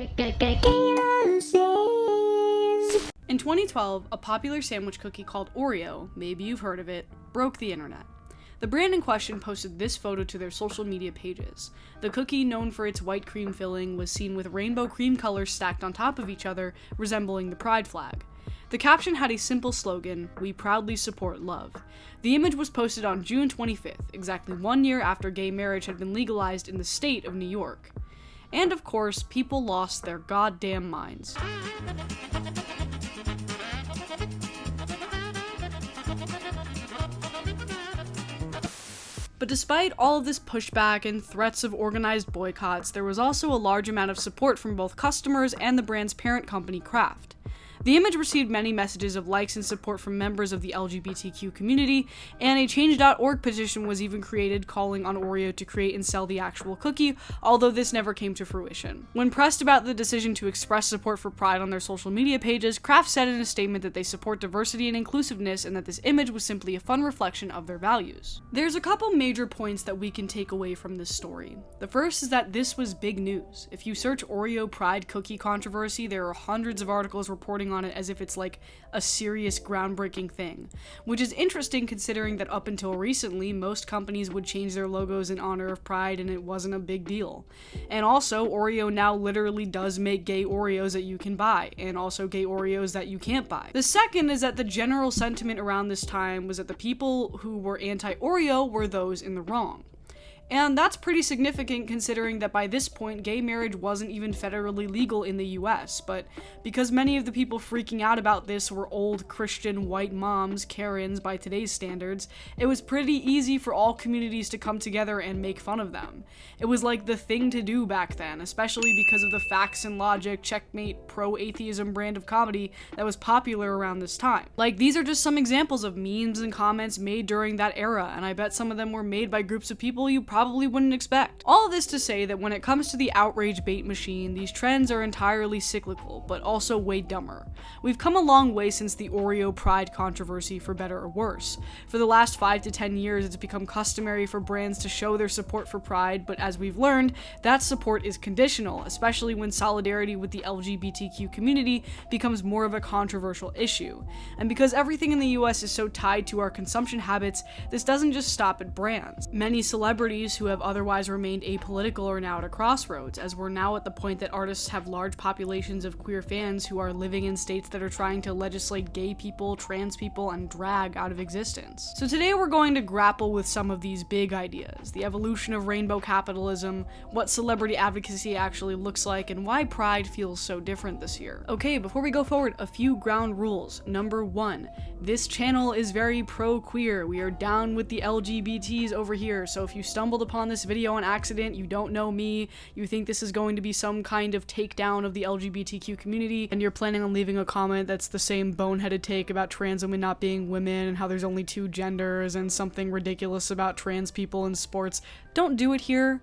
In 2012, a popular sandwich cookie called Oreo, maybe you've heard of it, broke the internet. The brand in question posted this photo to their social media pages. The cookie, known for its white cream filling, was seen with rainbow cream colors stacked on top of each other, resembling the pride flag. The caption had a simple slogan, "We proudly support love." The image was posted on June 25th, exactly 1 year after gay marriage had been legalized in the state of New York. And of course, people lost their goddamn minds. But despite all of this pushback and threats of organized boycotts, there was also a large amount of support from both customers and the brand's parent company, Kraft. The image received many messages of likes and support from members of the LGBTQ community, and a Change.org petition was even created calling on Oreo to create and sell the actual cookie, although this never came to fruition. When pressed about the decision to express support for Pride on their social media pages, Kraft said in a statement that they support diversity and inclusiveness and that this image was simply a fun reflection of their values. There's a couple major points that we can take away from this story. The first is that this was big news. If you search Oreo Pride cookie controversy, there are hundreds of articles reporting on it as if it's like a serious groundbreaking thing, which is interesting considering that up until recently most companies would change their logos in honor of Pride and it wasn't a big deal. And also, Oreo now literally does make gay Oreos that you can buy, and also gay Oreos that you can't buy. The second is that the general sentiment around this time was that the people who were anti-Oreo were those in the wrong. And that's pretty significant considering that by this point, gay marriage wasn't even federally legal in the US, but because many of the people freaking out about this were old Christian white moms, Karens by today's standards, it was pretty easy for all communities to come together and make fun of them. It was like the thing to do back then, especially because of the facts and logic, checkmate, pro-atheism brand of comedy that was popular around this time. Like, these are just some examples of memes and comments made during that era, and I bet some of them were made by groups of people you probably wouldn't expect. All of this to say that when it comes to the outrage bait machine, these trends are entirely cyclical, but also way dumber. We've come a long way since the Oreo Pride controversy, for better or worse. For the last 5 to 10 years, it's become customary for brands to show their support for Pride, but as we've learned, that support is conditional, especially when solidarity with the LGBTQ community becomes more of a controversial issue. And because everything in the US is so tied to our consumption habits, this doesn't just stop at brands. Many celebrities who have otherwise remained apolitical are now at a crossroads, as we're now at the point that artists have large populations of queer fans who are living in states that are trying to legislate gay people, trans people, and drag out of existence. So today we're going to grapple with some of these big ideas, the evolution of rainbow capitalism, what celebrity advocacy actually looks like, and why Pride feels so different this year. Okay, before we go forward, a few ground rules. Number 1, this channel is very pro-queer. We are down with the LGBTs over here, so if you stumbled upon this video on accident, you don't know me, you think this is going to be some kind of takedown of the LGBTQ community, and you're planning on leaving a comment that's the same boneheaded take about trans women not being women and how there's only 2 genders and something ridiculous about trans people in sports, don't do it here.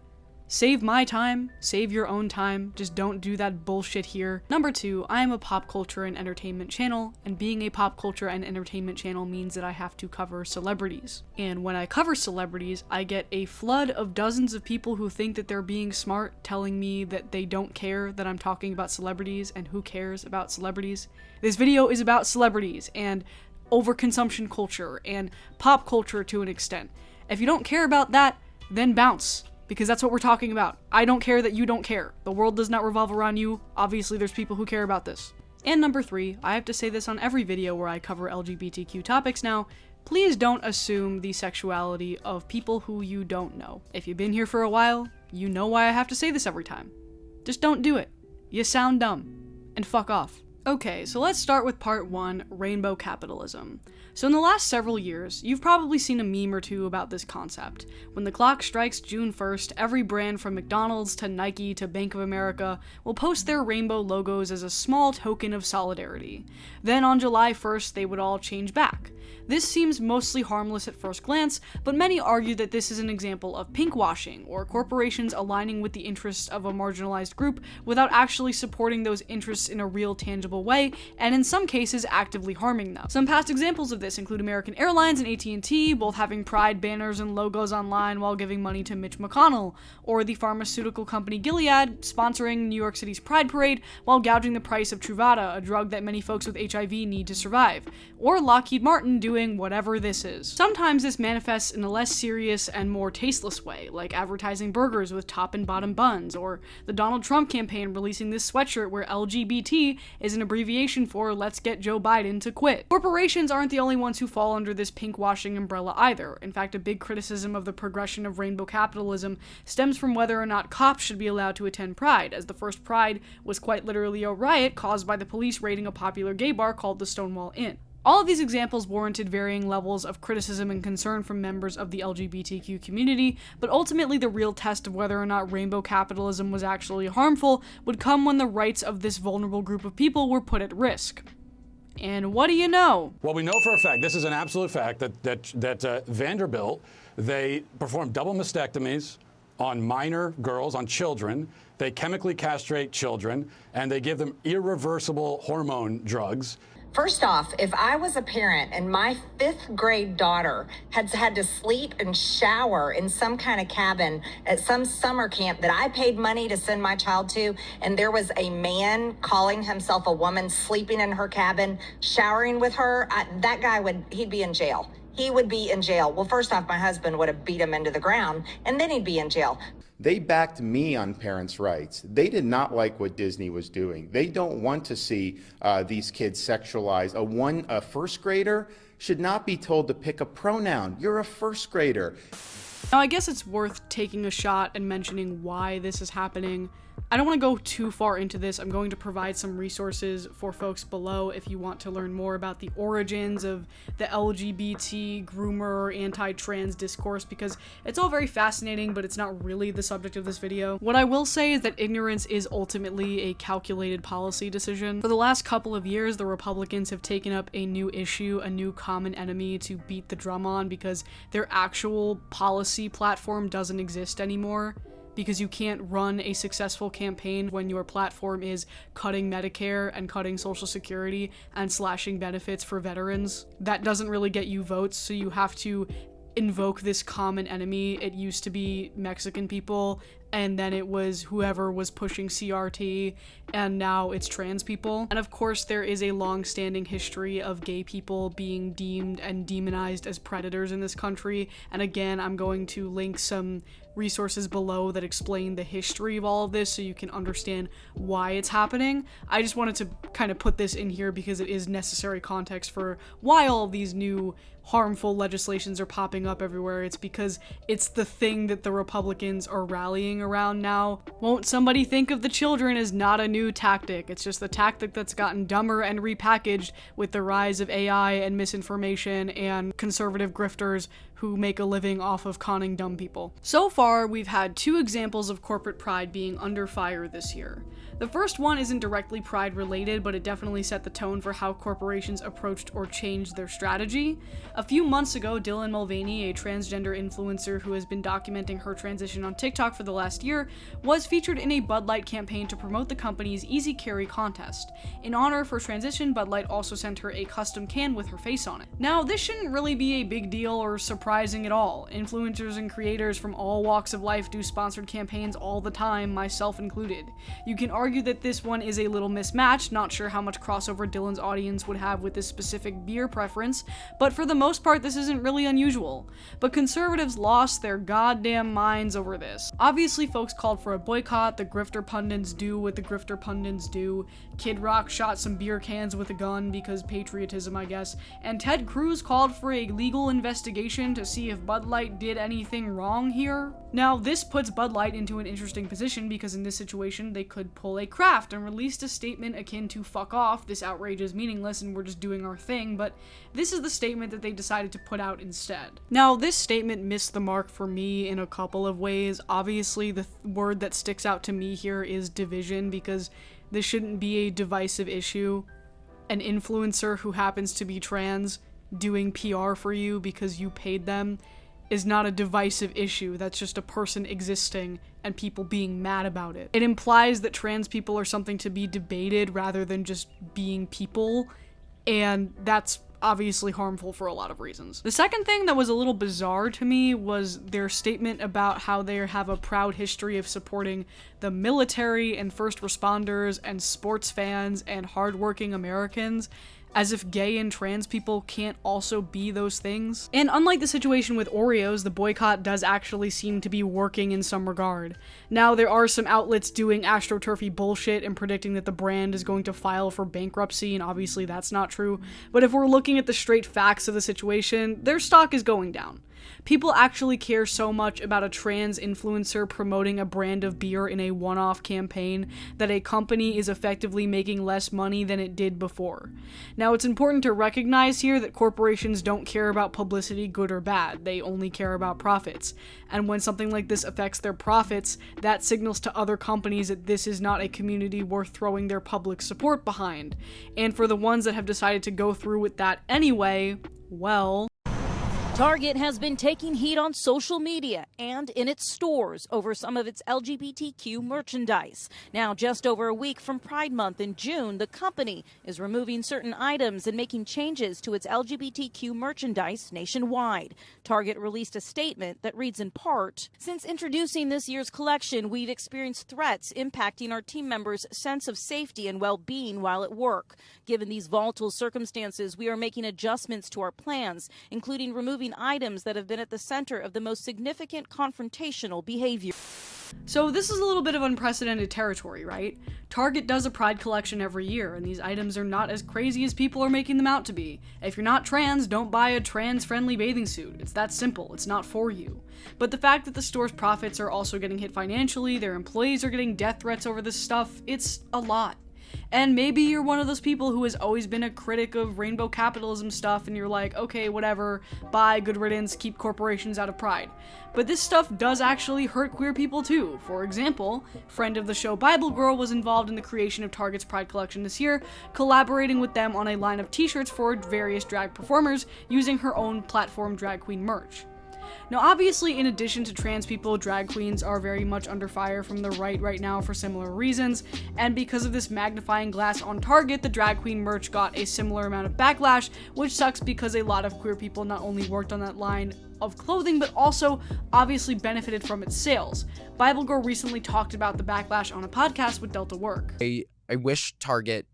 Save my time, save your own time, just don't do that bullshit here. Number 2, I am a pop culture and entertainment channel, and being a pop culture and entertainment channel means that I have to cover celebrities. And when I cover celebrities, I get a flood of dozens of people who think that they're being smart, telling me that they don't care that I'm talking about celebrities, and who cares about celebrities. This video is about celebrities, and overconsumption culture, and pop culture to an extent. If you don't care about that, then bounce. Because that's what we're talking about. I don't care that you don't care. The world does not revolve around you. Obviously, there's people who care about this. And number 3, I have to say this on every video where I cover LGBTQ topics now, please don't assume the sexuality of people who you don't know. If you've been here for a while, you know why I have to say this every time. Just don't do it. You sound dumb. And fuck off. Okay, so let's start with part 1, rainbow capitalism. So in the last several years, you've probably seen a meme or two about this concept. When the clock strikes June 1st, every brand from McDonald's to Nike to Bank of America will post their rainbow logos as a small token of solidarity. Then on July 1st, they would all change back. This seems mostly harmless at first glance, but many argue that this is an example of pinkwashing, or corporations aligning with the interests of a marginalized group without actually supporting those interests in a real tangible way, and in some cases actively harming them. Some past examples of this include American Airlines and AT&T, both having pride banners and logos online while giving money to Mitch McConnell, or the pharmaceutical company Gilead sponsoring New York City's Pride Parade while gouging the price of Truvada, a drug that many folks with HIV need to survive, or Lockheed Martin doing whatever this is. Sometimes this manifests in a less serious and more tasteless way, like advertising burgers with top and bottom buns, or the Donald Trump campaign releasing this sweatshirt where LGBT is an abbreviation for "Let's get Joe Biden to quit." Corporations aren't the only ones who fall under this pinkwashing umbrella either. In fact, a big criticism of the progression of rainbow capitalism stems from whether or not cops should be allowed to attend Pride, as the first Pride was quite literally a riot caused by the police raiding a popular gay bar called the Stonewall Inn. All of these examples warranted varying levels of criticism and concern from members of the LGBTQ community, but ultimately the real test of whether or not rainbow capitalism was actually harmful would come when the rights of this vulnerable group of people were put at risk. And what do you know? Well, we know for a fact, this is an absolute fact, that Vanderbilt, they perform double mastectomies on minor girls, on children. They chemically castrate children, and they give them irreversible hormone drugs. First off, if I was a parent and my 5th grade daughter had to sleep and shower in some kind of cabin at some summer camp that I paid money to send my child to, and there was a man calling himself a woman sleeping in her cabin, showering with her, that guy he'd be in jail. He would be in jail. Well, first off, my husband would have beat him into the ground, and then he'd be in jail. They backed me on parents' rights. They did not like what Disney was doing. They don't want to see these kids sexualized. A first grader should not be told to pick a pronoun. You're a first grader. Now, I guess it's worth taking a shot and mentioning why this is happening. I don't want to go too far into this. I'm going to provide some resources for folks below if you want to learn more about the origins of the LGBT, groomer, anti-trans discourse, because it's all very fascinating, but it's not really the subject of this video. What I will say is that ignorance is ultimately a calculated policy decision. For the last couple of years, the Republicans have taken up a new issue, a new common enemy to beat the drum on, because their actual policy platform doesn't exist anymore. Because you can't run a successful campaign when your platform is cutting Medicare and cutting Social Security and slashing benefits for veterans. That doesn't really get you votes, so you have to invoke this common enemy. It used to be Mexican people, and then it was whoever was pushing CRT, and now it's trans people. And of course, there is a long-standing history of gay people being deemed and demonized as predators in this country. And again, I'm going to link some resources below that explain the history of all of this so you can understand why it's happening. I just wanted to kind of put this in here because it is necessary context for why all of these new harmful legislations are popping up everywhere. It's because it's the thing that the Republicans are rallying around now. Won't somebody think of the children as not a new tactic? It's just the tactic that's gotten dumber and repackaged with the rise of AI and misinformation and conservative grifters who make a living off of conning dumb people. So far, we've had 2 examples of corporate pride being under fire this year. The first one isn't directly pride related, but it definitely set the tone for how corporations approached or changed their strategy. A few months ago, Dylan Mulvaney, a transgender influencer who has been documenting her transition on TikTok for the last year, was featured in a Bud Light campaign to promote the company's Easy Carry contest. In honor of her transition, Bud Light also sent her a custom can with her face on it. Now, this shouldn't really be a big deal or surprising at all. Influencers and creators from all walks of life do sponsored campaigns all the time, myself included. You can argue that this one is a little mismatched, not sure how much crossover Dylan's audience would have with this specific beer preference, but for the most part this isn't really unusual. But conservatives lost their goddamn minds over this. Obviously folks called for a boycott, the grifter pundits do what the grifter pundits do, Kid Rock shot some beer cans with a gun because patriotism I guess, and Ted Cruz called for a legal investigation to see if Bud Light did anything wrong here. Now this puts Bud Light into an interesting position because in this situation they could pull a Kraft and released a statement akin to "fuck off, this outrage is meaningless and we're just doing our thing," but this is the statement that they decided to put out instead. Now, this statement missed the mark for me in a couple of ways. Obviously, the word that sticks out to me here is division, because this shouldn't be a divisive issue. An influencer who happens to be trans doing PR for you because you paid them is not a divisive issue. That's just a person existing and people being mad about it. It implies that trans people are something to be debated rather than just being people, and that's obviously harmful for a lot of reasons. The second thing that was a little bizarre to me was their statement about how they have a proud history of supporting the military and first responders and sports fans and hardworking Americans, as if gay and trans people can't also be those things. And unlike the situation with Oreos, the boycott does actually seem to be working in some regard. Now, there are some outlets doing astroturfy bullshit and predicting that the brand is going to file for bankruptcy, and obviously that's not true. But if we're looking at the straight facts of the situation, their stock is going down. People actually care so much about a trans influencer promoting a brand of beer in a one-off campaign that a company is effectively making less money than it did before. Now, it's important to recognize here that corporations don't care about publicity, good or bad. They only care about profits. And when something like this affects their profits, that signals to other companies that this is not a community worth throwing their public support behind. And for the ones that have decided to go through with that anyway, well, Target has been taking heat on social media and in its stores over some of its LGBTQ merchandise. Now, just over a week from Pride Month in June, the company is removing certain items and making changes to its LGBTQ merchandise nationwide. Target released a statement that reads in part, "Since introducing this year's collection, we've experienced threats impacting our team members' sense of safety and well-being while at work. Given these volatile circumstances, we are making adjustments to our plans, including removing items that have been at the center of the most significant confrontational behavior." So this is a little bit of unprecedented territory, right? Target does a Pride collection every year, and these items are not as crazy as people are making them out to be. If you're not trans, don't buy a trans-friendly bathing suit. It's that simple. It's not for you. But the fact that the store's profits are also getting hit financially, their employees are getting death threats over this stuff, it's a lot. And maybe you're one of those people who has always been a critic of rainbow capitalism stuff, and you're like, okay, whatever, bye, good riddance, keep corporations out of Pride. But this stuff does actually hurt queer people too. For example, friend of the show Bible Girl was involved in the creation of Target's Pride collection this year, collaborating with them on a line of t-shirts for various drag performers using her own platform drag queen merch. Now, obviously, in addition to trans people, drag queens are very much under fire from the right now for similar reasons, and because of this magnifying glass on Target, the drag queen merch got a similar amount of backlash, which sucks because a lot of queer people not only worked on that line of clothing, but also obviously benefited from its sales. Bible Girl recently talked about the backlash on a podcast with Delta Work. I wish Target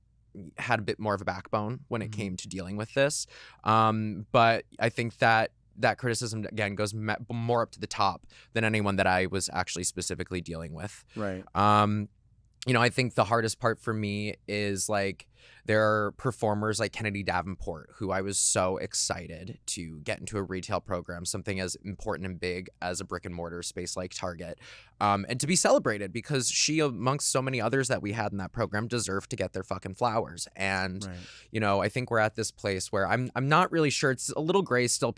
had a bit more of a backbone when it came to dealing with this, but I think that criticism, again, goes more up to the top than anyone that I was actually specifically dealing with. Right. I think the hardest part for me is, like, there are performers like Kennedy Davenport, who I was so excited to get into a retail program, something as important and big as a brick and mortar space like Target, and to be celebrated because she, amongst so many others that we had in that program, deserved to get their fucking flowers. And, I think we're at this place where I'm not really sure. It's a little gray still.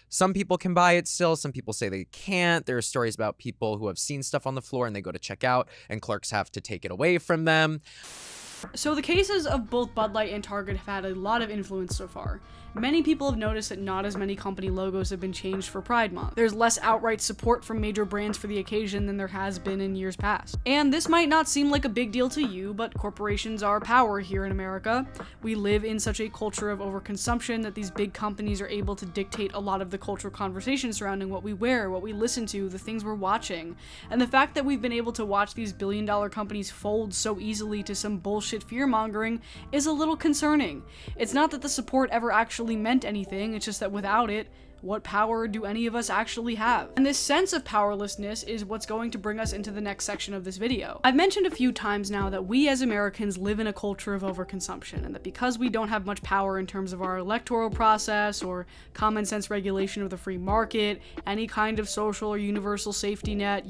Some people can buy it still. Some people say they can't. There are stories about people who have seen stuff on the floor and they go to check out and clerks have to take it away from them. So the cases of both Bud Light and Target have had a lot of influence so far. Many people have noticed that not as many company logos have been changed for Pride Month. There's less outright support from major brands for the occasion than there has been in years past. And this might not seem like a big deal to you, but corporations are power here in America. We live in such a culture of overconsumption that these big companies are able to dictate a lot of the cultural conversation surrounding what we wear, what we listen to, the things we're watching. And the fact that we've been able to watch these billion-dollar companies fold so easily to some bullshit fear-mongering is a little concerning. It's not that the support ever actually meant anything, it's just that without it, what power do any of us actually have? And this sense of powerlessness is what's going to bring us into the next section of this video. I've mentioned a few times now that we as Americans live in a culture of overconsumption, and that because we don't have much power in terms of our electoral process or common sense regulation of the free market, any kind of social or universal safety net,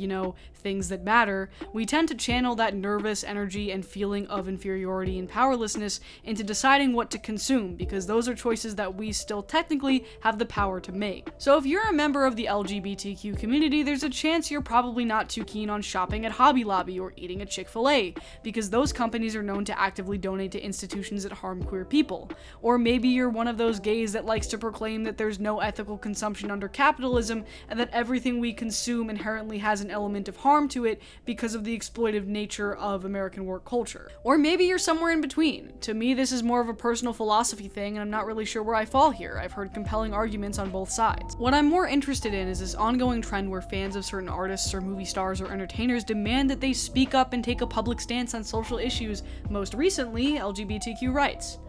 things that matter, we tend to channel that nervous energy and feeling of inferiority and powerlessness into deciding what to consume, because those are choices that we still technically have the power to make. make. So if you're a member of the LGBTQ community, there's a chance you're probably not too keen on shopping at Hobby Lobby or eating at Chick-fil-A, because those companies are known to actively donate to institutions that harm queer people. Or maybe you're one of those gays that likes to proclaim that there's no ethical consumption under capitalism, and that everything we consume inherently has an element of harm to it because of the exploitive nature of American work culture. Or maybe you're somewhere in between. To me, this is more of a personal philosophy thing, and I'm not really sure where I fall here. I've heard compelling arguments on both sides. What I'm more interested in is this ongoing trend where fans of certain artists or movie stars or entertainers demand that they speak up and take a public stance on social issues, most recently, LGBTQ rights.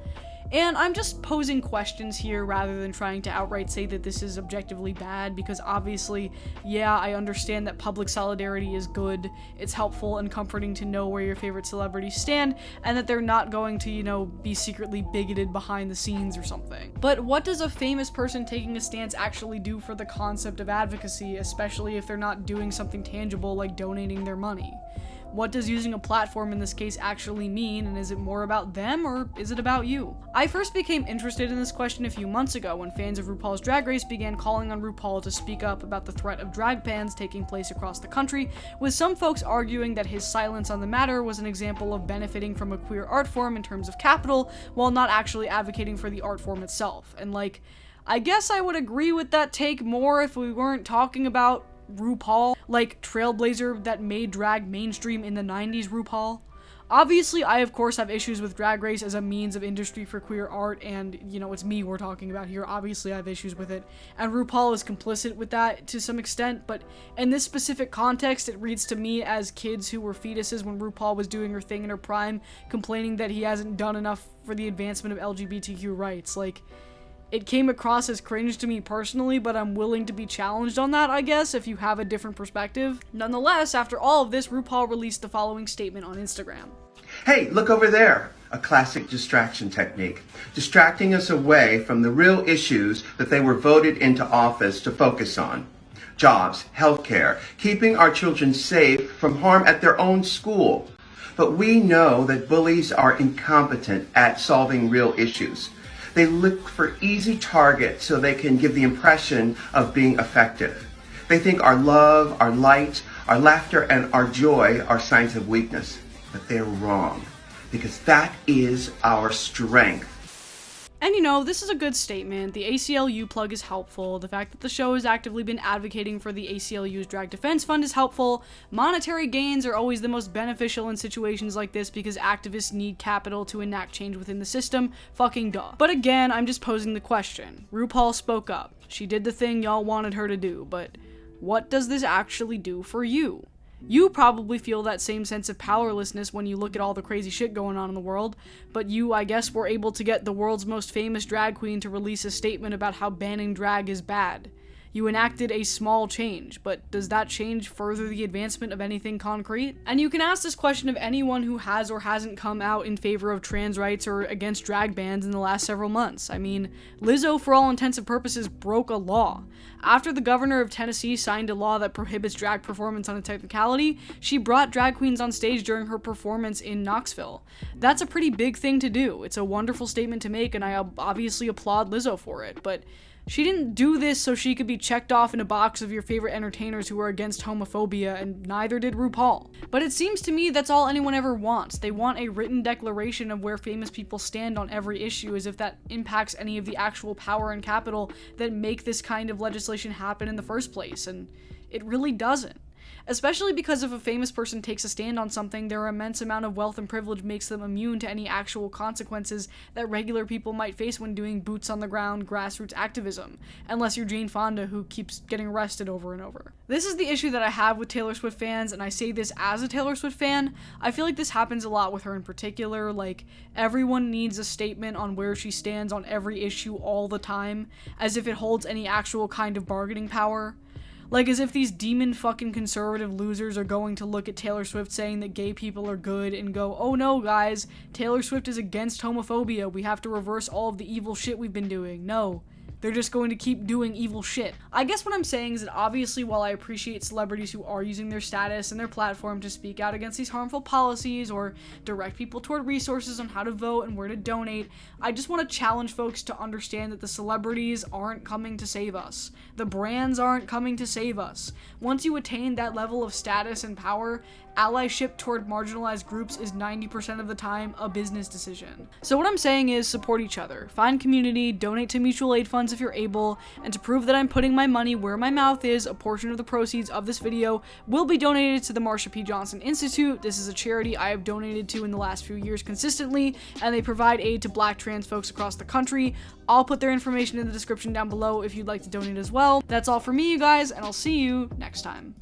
And I'm just posing questions here rather than trying to outright say that this is objectively bad, because obviously, yeah, I understand that public solidarity is good, it's helpful and comforting to know where your favorite celebrities stand, and that they're not going to, be secretly bigoted behind the scenes or something. But what does a famous person taking a stance actually do for the concept of advocacy, especially if they're not doing something tangible like donating their money? What does using a platform in this case actually mean, and is it more about them or is it about you? I first became interested in this question a few months ago when fans of RuPaul's Drag Race began calling on RuPaul to speak up about the threat of drag bans taking place across the country, with some folks arguing that his silence on the matter was an example of benefiting from a queer art form in terms of capital, while not actually advocating for the art form itself. And I guess I would agree with that take more if we weren't talking about RuPaul, like trailblazer that made drag mainstream in the 90s RuPaul. Obviously, I of course have issues with Drag Race as a means of industry for queer art, and it's me we're talking about here. Obviously I have issues with it, and RuPaul is complicit with that to some extent, but in this specific context, it reads to me as kids who were fetuses when RuPaul was doing her thing in her prime, complaining that he hasn't done enough for the advancement of LGBTQ rights. It came across as cringe to me personally, but I'm willing to be challenged on that, I guess, if you have a different perspective. Nonetheless, after all of this, RuPaul released the following statement on Instagram. Hey, look over there. A classic distraction technique. Distracting us away from the real issues that they were voted into office to focus on. Jobs, healthcare, keeping our children safe from harm at their own school. But we know that bullies are incompetent at solving real issues. They look for easy targets so they can give the impression of being effective. They think our love, our light, our laughter, and our joy are signs of weakness. But they're wrong, because that is our strength. And this is a good statement. The ACLU plug is helpful. The fact that the show has actively been advocating for the ACLU's Drag Defense Fund is helpful. Monetary gains are always the most beneficial in situations like this because activists need capital to enact change within the system. Fucking duh. But again, I'm just posing the question. RuPaul spoke up. She did the thing y'all wanted her to do, but what does this actually do for you? You probably feel that same sense of powerlessness when you look at all the crazy shit going on in the world, but you, I guess, were able to get the world's most famous drag queen to release a statement about how banning drag is bad. You enacted a small change, but does that change further the advancement of anything concrete? And you can ask this question of anyone who has or hasn't come out in favor of trans rights or against drag bans in the last several months. I mean, Lizzo, for all intents and purposes, broke a law. After the governor of Tennessee signed a law that prohibits drag performance on a technicality, she brought drag queens on stage during her performance in Knoxville. That's a pretty big thing to do. It's a wonderful statement to make, and I obviously applaud Lizzo for it, but she didn't do this so she could be checked off in a box of your favorite entertainers who are against homophobia, and neither did RuPaul. But it seems to me that's all anyone ever wants. They want a written declaration of where famous people stand on every issue, as if that impacts any of the actual power and capital that make this kind of legislation happen in the first place, and it really doesn't. Especially because if a famous person takes a stand on something, their immense amount of wealth and privilege makes them immune to any actual consequences that regular people might face when doing boots-on-the-ground grassroots activism, unless you're Jane Fonda, who keeps getting arrested over and over. This is the issue that I have with Taylor Swift fans, and I say this as a Taylor Swift fan. I feel like this happens a lot with her in particular. Everyone needs a statement on where she stands on every issue all the time, as if it holds any actual kind of bargaining power. As if these demon fucking conservative losers are going to look at Taylor Swift saying that gay people are good and go, oh no guys, Taylor Swift is against homophobia, we have to reverse all of the evil shit we've been doing. No, They're just going to keep doing evil shit. I guess what I'm saying is that obviously while I appreciate celebrities who are using their status and their platform to speak out against these harmful policies or direct people toward resources on how to vote and where to donate, I just want to challenge folks to understand that the celebrities aren't coming to save us. The brands aren't coming to save us. Once you attain that level of status and power, allyship toward marginalized groups is 90% of the time a business decision. So what I'm saying is support each other, find community, donate to mutual aid funds if you're able, and to prove that I'm putting my money where my mouth is, a portion of the proceeds of this video will be donated to the Marsha P. Johnson Institute. This is a charity I have donated to in the last few years consistently, and they provide aid to Black trans folks across the country. I'll put their information in the description down below if you'd like to donate as well. That's all for me, you guys, and I'll see you next time.